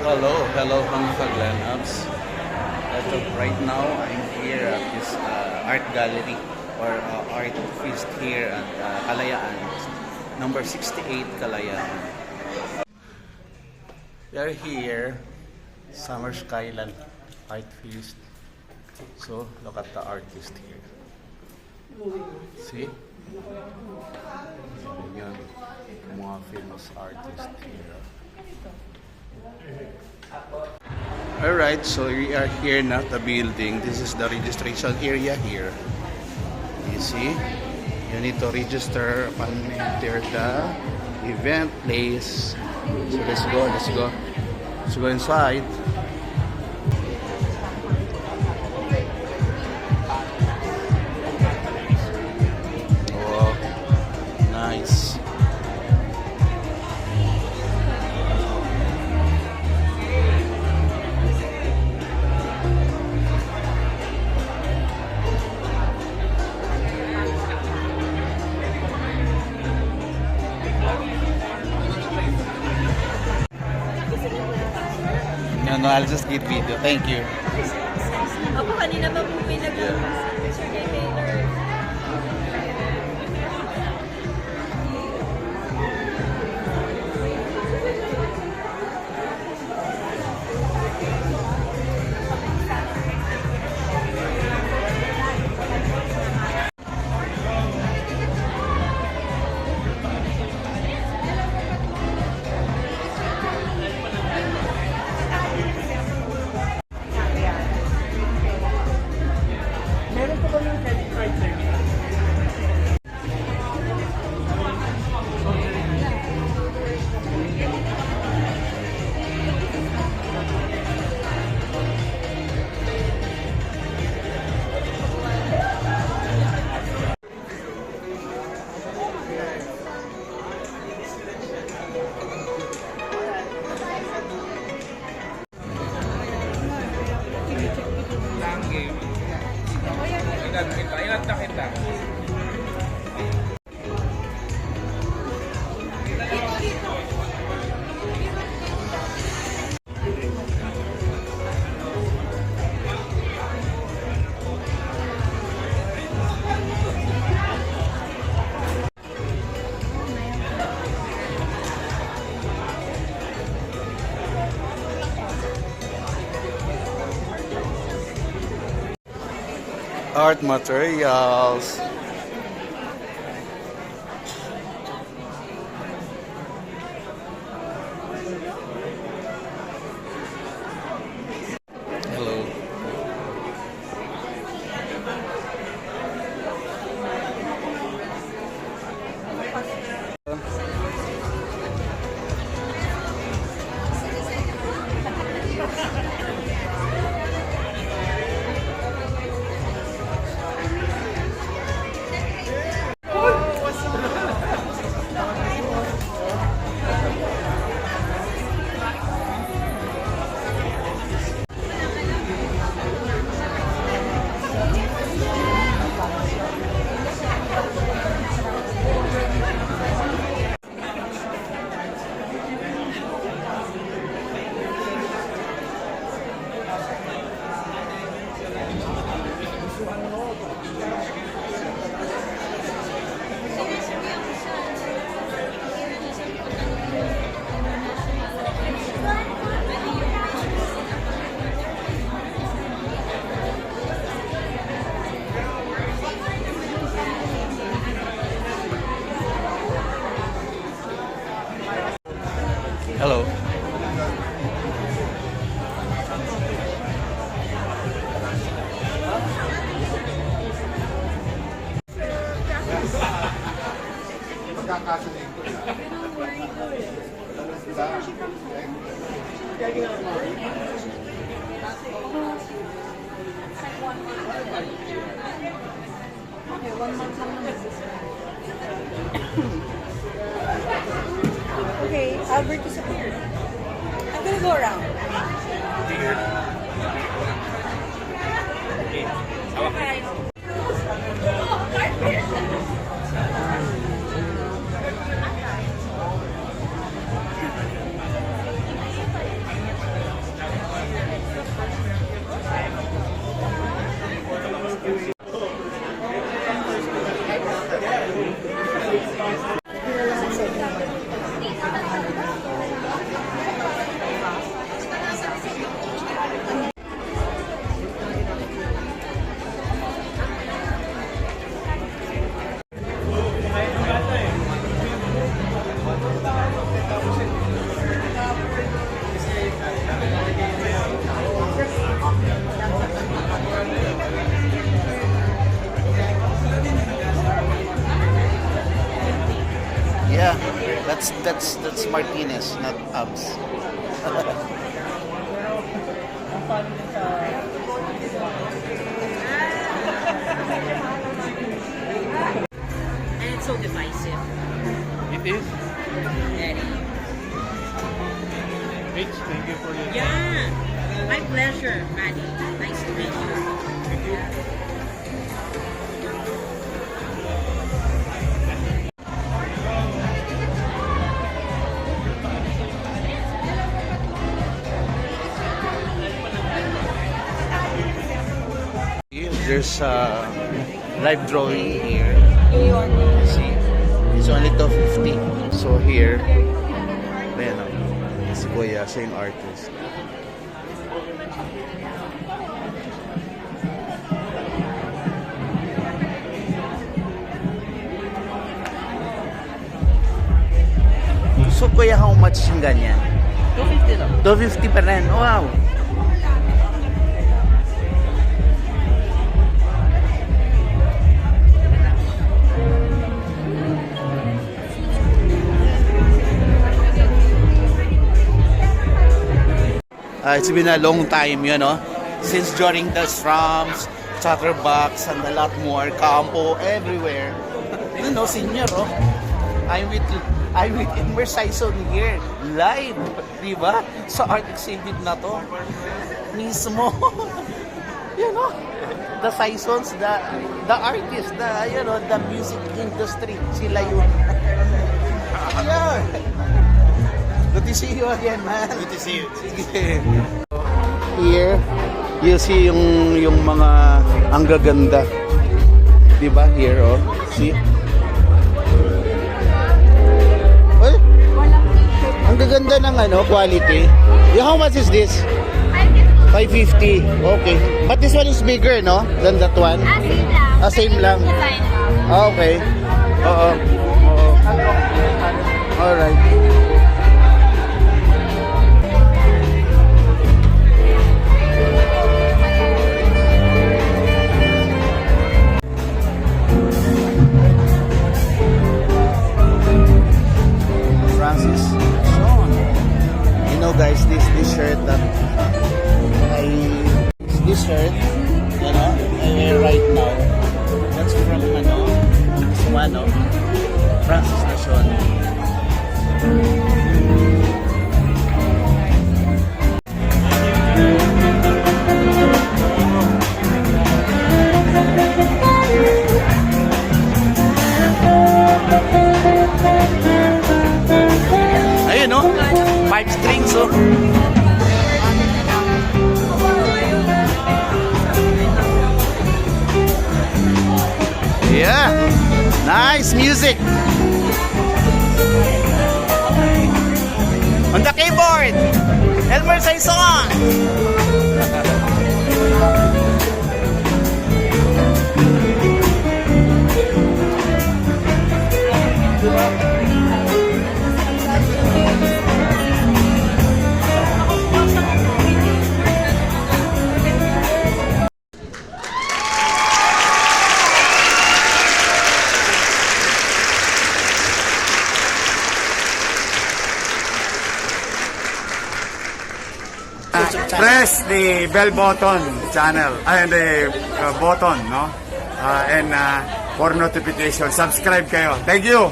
Hello mga ka-Glenabs. Right now, I'm here at this art gallery or art feast here at Kalayaan, number 68 Kalayaan. We are here, Summer Skyland Art Feast. So, look at the artist here. See? Yan, mga famous artists here. Alright, so we are here now at the building. This is the registration area here. You see? You need to register upon enter the event place. So let's go. Let's go inside. Oh, nice. No, I'll just get video. Thank you. Ako kanina pa po may nag-picture kay Taylor. Ilan na kita? Art materials. Hello. Hello. Okay, 1 month lang naman. Okay, Albert disappeared. I'm gonna go around. That's Martinez, not Abs. And it's so divisive. It is. Very. Rich, thank you for your Yeah. My pleasure, Maddie. Nice to meet you. There's a live drawing here. New York. See, it's only 250. So here, ayan o, si Kuya, siya yung artist. So Kuya, how much yung ganyan? 250 lang. 250 pa rin. Wow! It's been a long time, you know, since during the Strums, Chatterbox, and a lot more, Campo, everywhere. You know, senior, oh. I'm with Elmer Sison here, live, di ba? Sa art exhibit na to. Mismo. You know, the Sisons, the artists, you know, the music industry, sila yun. Yeah. Good to see you again, man. Good to see you. Sige. Here, you see yung mga ang gaganda. 'Di ba? Here, oh. See? Well, ang gaganda ng quality. How much is this? 550. Okay. But this one is bigger, no? Than that one? Same lang. Same lang. Design. Okay. Oo. Oo. Alright. Francis Sean. You know guys, this shirt that this shirt, you know, I wear right now. That's from Sumano, Francis Sean. Ayun, no? 5 strings, oh. Yeah. Nice music. On the keyboard, Elmer Sison. Press the bell button channel and the button, no? And for notification, subscribe kayo. Thank you.